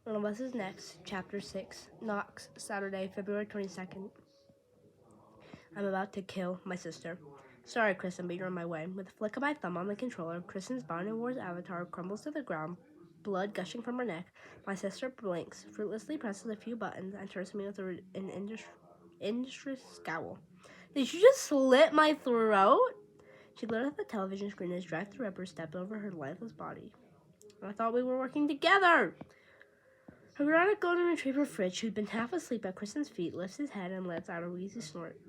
One of Us is Next, Chapter 6, Knox, Saturday, February 22nd. I'm about to kill my sister. Sorry, Kristen, but you're in my way. With a flick of my thumb on the controller, Kristen's Binding Wars avatar crumbles to the ground, blood gushing from her neck. My sister blinks, fruitlessly presses a few buttons, and turns to me with an industry scowl. Did you just slit my throat? She glared at the television screen as Jack the Ripper stepped over her lifeless body. I thought we were working together! Her neurotic golden retriever Fritz, who'd been half asleep at Kristen's feet, lifts his head and lets out a wheezy snort.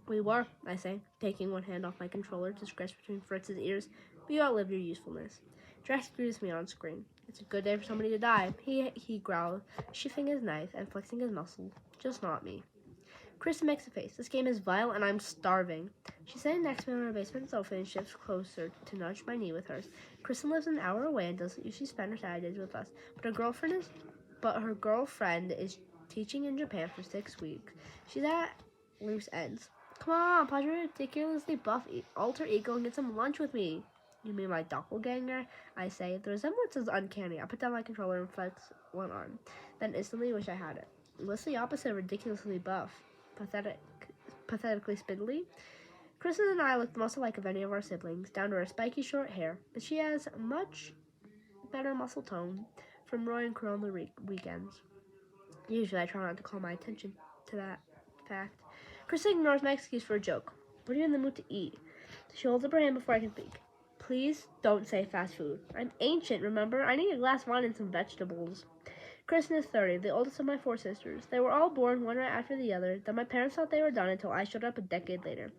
We were, I say, taking one hand off my controller to scratch between Fritz's ears, but you outlived your usefulness. Drax greets me on screen. It's a good day for somebody to die, he growled, shifting his knife and flexing his muscle. Just not me. Kristen makes a face. This game is vile and I'm starving. She's sitting next to me on her basement sofa and shifts closer to nudge my knee with hers. Kristen lives an hour away and doesn't usually spend her Saturdays with us, but her girlfriend is teaching in Japan for 6 weeks. She's at loose ends. Come on, pause your ridiculously buff alter ego and get some lunch with me. You mean my doppelganger? I say. The resemblance is uncanny. I put down my controller and flex one arm, then instantly wish I had it. What's the opposite of ridiculously buff? Pathetically spindly? Kristen and I look the most alike of any of our siblings, down to her spiky short hair, but she has much better muscle tone from Roy and Crow on the weekends. Usually I try not to call my attention to that fact. Kristen ignores my excuse for a joke. What are you in the mood to eat? She holds up her hand before I can speak. Please don't say fast food. I'm ancient, remember? I need a glass of wine and some vegetables. Kristen is 30, the oldest of my 4 sisters. They were all born one right after the other, then my parents thought they were done until I showed up a decade later.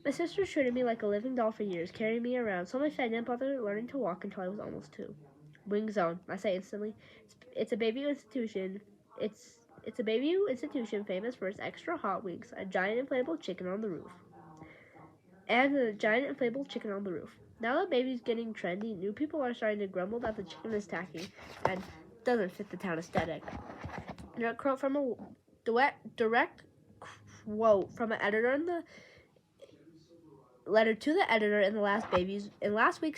My sisters treated me like a living doll for years, carrying me around, so much I didn't bother learning to walk until I was almost 2. Wing Zone, I say instantly. It's a baby institution. It's a baby institution famous for its extra hot wings, a giant inflatable chicken on the roof. Now that baby's getting trendy, new people are starting to grumble that the chicken is tacky and doesn't fit the town aesthetic. Direct quote from an editor in the letter to the editor in last week's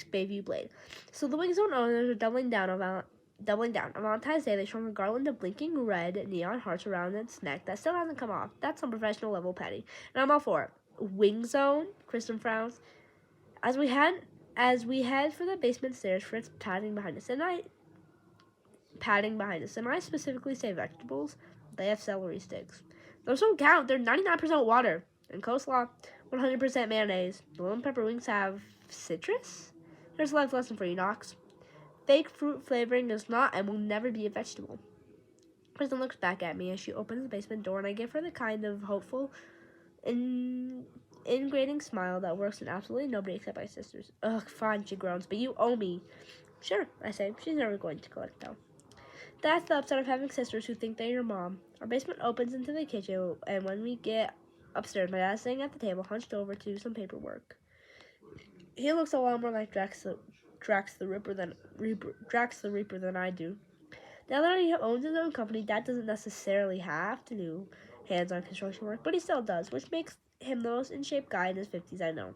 Bayview Blade. So the Wing Zone owners are doubling down. On Valentine's Day, they strung a garland of blinking red neon hearts around its neck that still hasn't come off. That's some professional level petty, and I'm all for it. Wing Zone? Kristen frowns. As we head for the basement stairs, Fritz padding behind us, and I specifically say vegetables. They have celery sticks. Those don't count. They're 99% water. And coleslaw, 100% mayonnaise. The lemon pepper wings have citrus? Here's a life lesson for you, Knox. Fake fruit flavoring is not and will never be a vegetable. Kristen looks back at me as she opens the basement door, and I give her the kind of hopeful, ingratiating smile that works in absolutely nobody except my sisters. Ugh, fine, she groans, but you owe me. Sure, I say. She's never going to collect, though. That's the upside of having sisters who think they're your mom. Our basement opens into the kitchen, and when we get upstairs, my dad's sitting at the table, hunched over to do some paperwork. He looks a lot more like Drax the Reaper than I do. Now that he owns his own company, Dad doesn't necessarily have to do hands-on construction work, but he still does, which makes him the most in-shape guy in his 50s I know.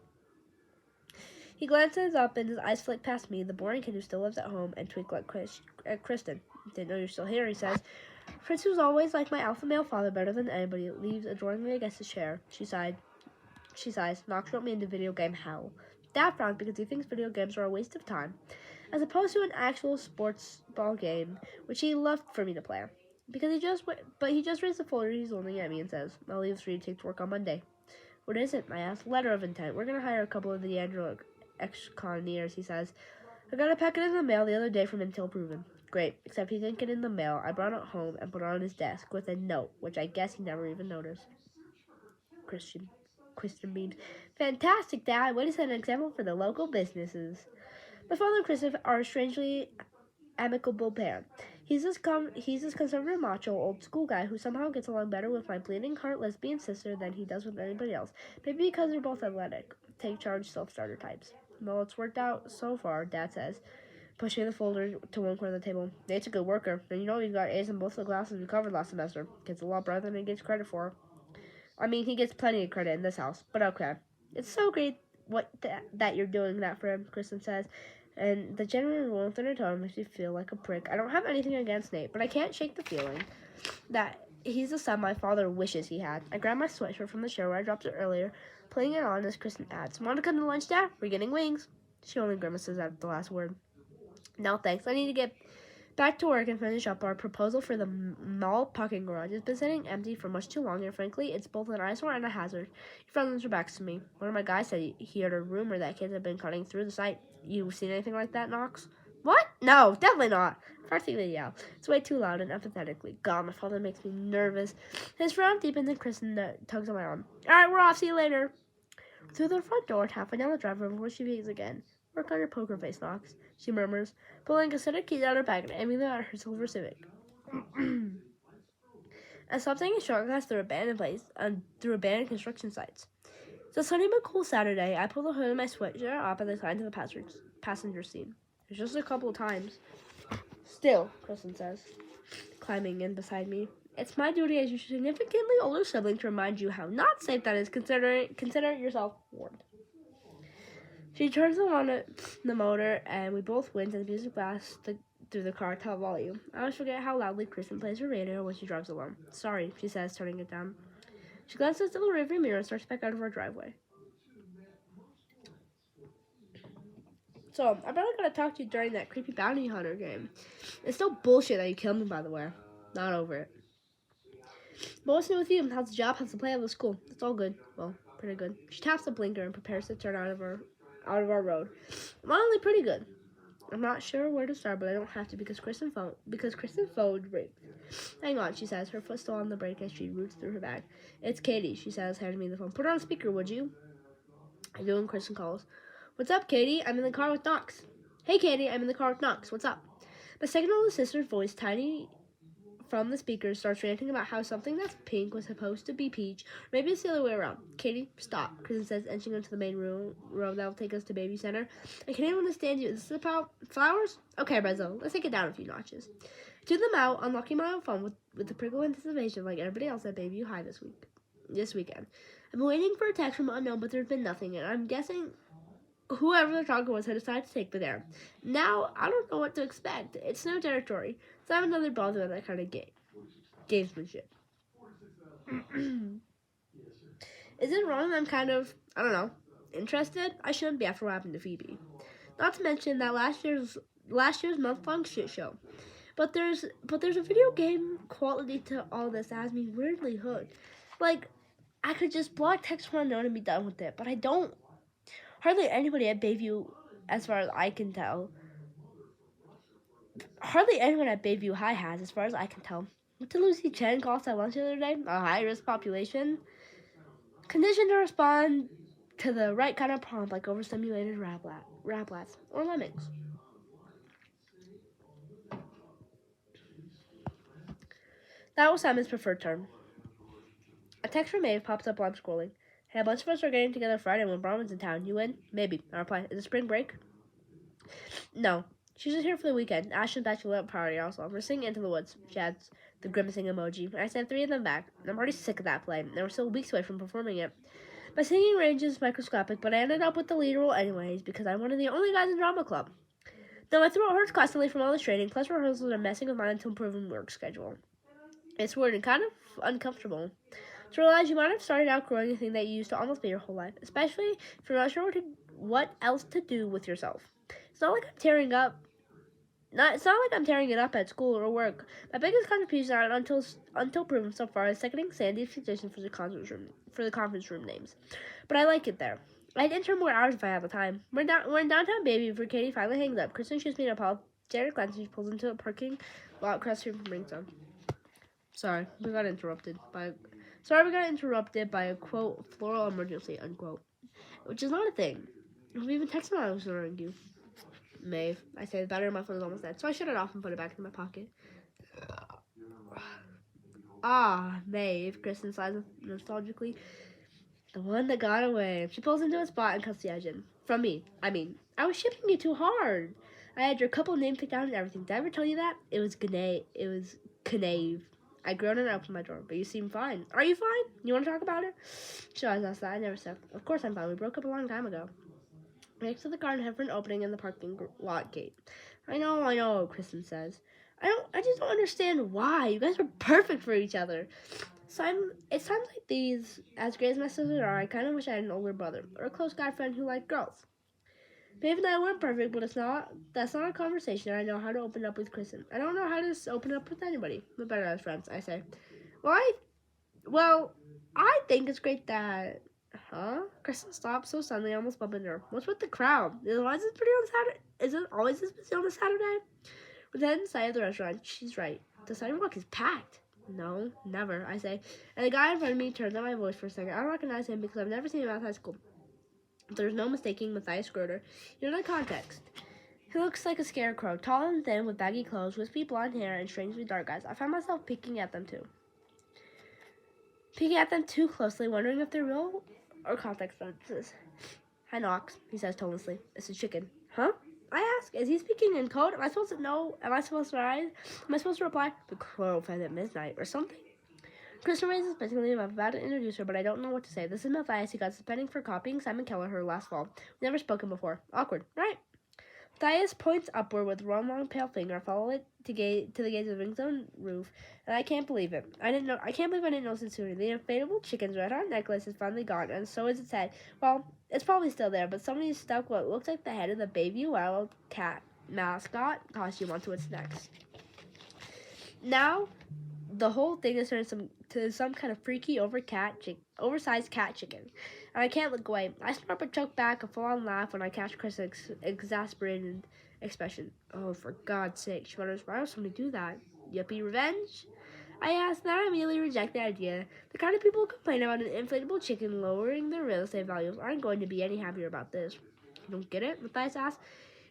He glances up and his eyes flick past me, the boring kid who still lives at home, and twinkle at Kristen. Didn't know you're still here, he says. Fritz, who's always liked my alpha male father better than anybody, leaves adoringly against his chair. She sighs. Knox wrote me into video game hell. Dad frowns because he thinks video games are a waste of time, as opposed to an actual sports ball game, which he loved for me to play. He just raised the folder he's holding at me and says, I'll leave this for you to take to work on Monday. What is it? I ask. Letter of intent. We're going to hire a couple of the D'Angelo ex-connieres, he says. I got a packet in the mail the other day from Intel Proven. Great, except he didn't get in the mail. I brought it home and put it on his desk with a note, which I guess he never even noticed. Kristen beamed. Fantastic, Dad. Way to set an example for the local businesses. My father and Kristen are a strangely amicable pair. He's this conservative, macho, old-school guy who somehow gets along better with my bleeding heart lesbian sister than he does with anybody else. Maybe because they're both athletic, take-charge, self-starter types. Well, it's worked out so far, Dad says, pushing the folder to one corner of the table. Nate's a good worker, and you know we've got A's in both the classes we covered last semester. Gets a lot better than he gets credit for. I mean, he gets plenty of credit in this house, but okay. It's so great that you're doing that for him, Kristen says, and the genuine warmth in her tone makes me feel like a prick. I don't have anything against Nate, but I can't shake the feeling that he's the son my father wishes he had. I grabbed my sweatshirt from the show where I dropped it earlier, putting it on as Kristen adds, "Want to come to lunch, Dad? We're getting wings." She only grimaces at the last word. "No, thanks. I need to get back to work and finish up our proposal for the mall parking garage. It's been sitting empty for much too long, and frankly, it's both an eyesore and a hazard." Your friends are back to me. One of my guys said he heard a rumor that kids have been cutting through the site. You seen anything like that, Knox? What? No, definitely not. First thing they yell. It's way too loud and empathetically. God, my father makes me nervous. His frown deepens and Kristen tugs on my arm. "All right, we're off. See you later." Through the front door, halfway down the driveway before she begins again. "Work on your poker face, Knox," she murmurs, pulling a set of keys out of her bag and aiming them at her silver Civic. I stop taking shortcuts through abandoned construction sites. It's a sunny but cool Saturday. I pull the hood of my sweatshirt up and climb to the passenger seat. It's just a couple of times. "Still," Kristen says, climbing in beside me, "it's my duty as your significantly older sibling to remind you how not safe that is. Consider yourself warned." She turns on the motor, and we both wince as the music blasts through the car at top volume. I always forget how loudly Kristen plays her radio when she drives alone. "Sorry," she says, turning it down. She glances to the rearview mirror and starts back out of our driveway. "So, I bet I gotta talk to you during that creepy bounty hunter game. It's still bullshit that you killed me, by the way. Not over it. But what's new with you? How's the job? How's the play? How's the school?" "It's all good. Well, pretty good." She taps the blinker and prepares to turn out of our road. "I'm only pretty good. I'm not sure where to start, but I don't have to because Kristen's phone rings. Hang on," she says, her foot still on the brake as she roots through her bag. "It's Katie," she says, handing me the phone. "Put it on speaker, would you?" I do, and Kristen calls. "What's up, Katie? I'm in the car with Knox." "Hey, Katie, I'm in the car with Knox. What's up?" My second oldest sister's voice, tiny from the speaker, starts ranting about how something that's pink was supposed to be peach. Maybe it's the other way around. "Katie, stop," Kristen says, inching into the main road that will take us to Baby Center. "I can't even understand you. Is this about flowers?" "Okay, Rezzo, let's take it down a few notches." To them out, unlocking my own phone with the prickle anticipation like everybody else at Baby U High this weekend. I've been waiting for a text from unknown, but there's been nothing, and I'm guessing whoever the talker was had decided to take me there. Now, I don't know what to expect. It's no territory, so I'm another bother with that kind of gamesmanship. Is it wrong that I'm kind of, I don't know, interested? I shouldn't be after what happened to Phoebe. Not to mention that last year's month-long shit show. But there's a video game quality to all this that has me weirdly hooked. Like, I could just block text from unknown and be done with it, but I don't. Hardly anybody at Bayview, as far as I can tell. Hardly anyone at Bayview High has, as far as I can tell. What did Lucy Chen call us at lunch the other day? A high-risk population? Conditioned to respond to the right kind of prompt, like overstimulated rablats or lemmings. That was Simon's preferred term. A text from Maeve pops up while I'm scrolling. "Hey, a bunch of us are getting together Friday when Bronwyn's in town. You in?" "Maybe." I reply. "Is it spring break?" "No. She's just here for the weekend. Ashton's bachelorette party also. We're singing Into the Woods." She adds the grimacing emoji. I sent 3 of them back. I'm already sick of that play, and we're still weeks away from performing it. My singing range is microscopic, but I ended up with the lead role anyways because I'm one of the only guys in drama club. Now, my throat hurts constantly from all this training, plus rehearsals are messing with my until-proven work schedule. It's weird and kind of uncomfortable to realize you might have started outgrowing a thing that you used to almost be your whole life, especially if you're not sure what else to do with yourself. It's not like I'm tearing it up at school or work. My biggest contribution are until proven so far is seconding Sandy's suggestion for the conference room names. But I like it there. I'd enter more hours if I had the time. We're in downtown Baby before Katie finally hangs up. Kristen shoots me a Paul. Jared Clancy pulls into a parking lot across the street from Ringtone. Sorry, we got interrupted by a quote, "floral emergency," unquote. Which is not a thing. We even texted when I was ignoring you. Maeve. I say the battery on my phone is almost dead, so I shut it off and put it back in my pocket. "Ah, Maeve," Kristen sighs nostalgically. "The one that got away." She pulls into a spot and cuts the engine. "From me. I was shipping you too hard. I had your couple name picked out and everything. Did I ever tell you that? It was Knave. I groaned and opened my door, but you seem fine. Are you fine? You want to talk about it?" She always asks that. I never said. Of course I'm fine. We broke up a long time ago. Next to the car and head for an opening in the parking lot gate. I know, Kristen says. I just don't understand why. You guys are perfect for each other. It's times like these, as great as my sisters are, I kind of wish I had an older brother or a close guy friend who liked girls. Maeve and I weren't perfect, but that's not a conversation I know how to open up with Kristen. I don't know how to open up with anybody. We're better as friends, I say. Well, I think it's great that... Huh? Kristen stopped so suddenly I almost bumped into her. What's with the crowd? Is it always this busy on a Saturday? We're then inside of the restaurant. She's right. The sidewalk is packed. No, never, I say. And the guy in front of me turns on my voice for a second. I don't recognize him because I've never seen him outside school. There's no mistaking Matthias Schroeder. You know the context. He looks like a scarecrow, tall and thin with baggy clothes, wispy blonde hair, and strangely dark eyes. I find myself peeking at them too closely, wondering if they're real or context sentences. Hi, Knox, he says tonelessly. It's a chicken. Huh? I ask, is he speaking in code? Am I supposed to know? Am I supposed to reply? The crow flies at midnight or something? Kristen raises basically I'm about to introduce her, but I don't know what to say. This is Matthias. He got suspended for copying Simon Kelleher last fall. We've never spoken before. Awkward, right? Matthias points upward with one long pale finger, follow it to the gates of the ring zone roof, and I can't believe it. I can't believe I didn't know since sooner. The inflatable chicken's red hot necklace is finally gone, and so is its head. Well, it's probably still there, but somebody stuck what looks like the head of the Baby Wildcat mascot costume onto its neck. Now, the whole thing is turned to some kind of freaky oversized cat chicken. And I can't look away. I snort but choke back a full-on laugh when I catch Chris' exasperated expression. Oh, for God's sake, she mutters, why would somebody do that? Yuppie revenge? I ask, then I immediately reject the idea. The kind of people who complain about an inflatable chicken lowering their real estate values aren't going to be any happier about this. You don't get it? Matthias asks.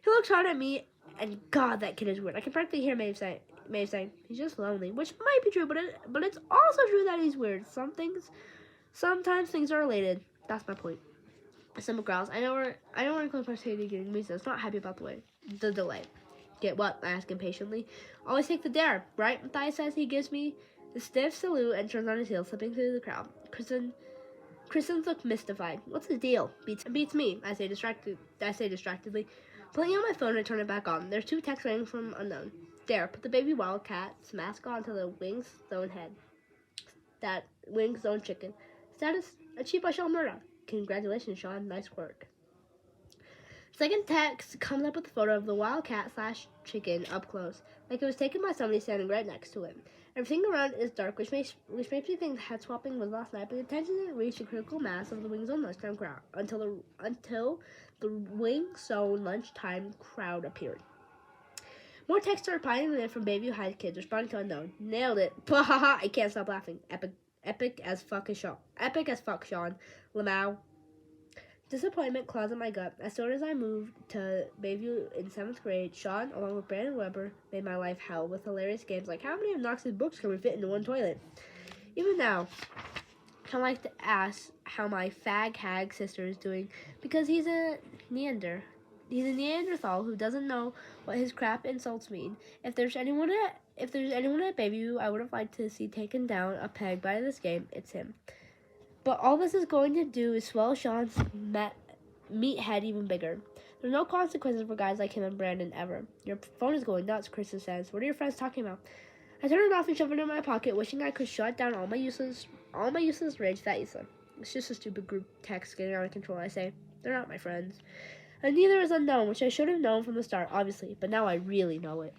He looks hard at me, and God, that kid is weird. I can practically hear Maeve saying, he's just lonely, which might be true, but it's also true that he's weird. Sometimes things are related. That's my point. Simple growls. I know we're in close proximity to getting me, so it's not happy about the delay. Get what? I ask impatiently. Always take the dare, right? Matthias says. He gives me the stiff salute and turns on his heel, slipping through the crowd. Kristen's look mystified. What's the deal? Beats me. I say distractedly. Pulling out my phone and turn it back on. There's 2 texts waiting from unknown. Dare, put the Baby Wildcat's mascot onto the Wings Zone head. That Wings Zone chicken. Status achieved by Sean Murdoch. Congratulations, Sean. Nice work. Second text comes up with a photo of the wildcat/chicken up close, like it was taken by somebody standing right next to it. Everything around is dark, which makes me think head swapping was last night, but the attention didn't reach the critical mass of the Wing Zone lunchtime crowd until the Wing Zone lunchtime crowd appeared. More texts are piling in from Bayview High kids responding to unknown. Nailed it. Bahaha. I can't stop laughing. Epic as fuck, Sean. Lamau. Disappointment claws in my gut. As soon as I moved to Bayview in 7th grade, Sean, along with Brandon Weber, made my life hell with hilarious games like how many of Knox's books can we fit into one toilet? Even now, I like to ask how my fag hag sister is doing because he's a Neanderthal who doesn't know what his crap insults mean. If there's anyone at Bayview I would have liked to see taken down a peg by this game, it's him. But all this is going to do is swell Sean's meathead even bigger. There's no consequences for guys like him and Brandon ever. Your phone is going nuts, Kristen says. What are your friends talking about? I turn it off and shove it in my pocket, wishing I could shut down all my useless rage that Issa. It's just a stupid group text getting out of control, I say. They're not my friends. And neither is unknown, which I should have known from the start, obviously, but now I really know it.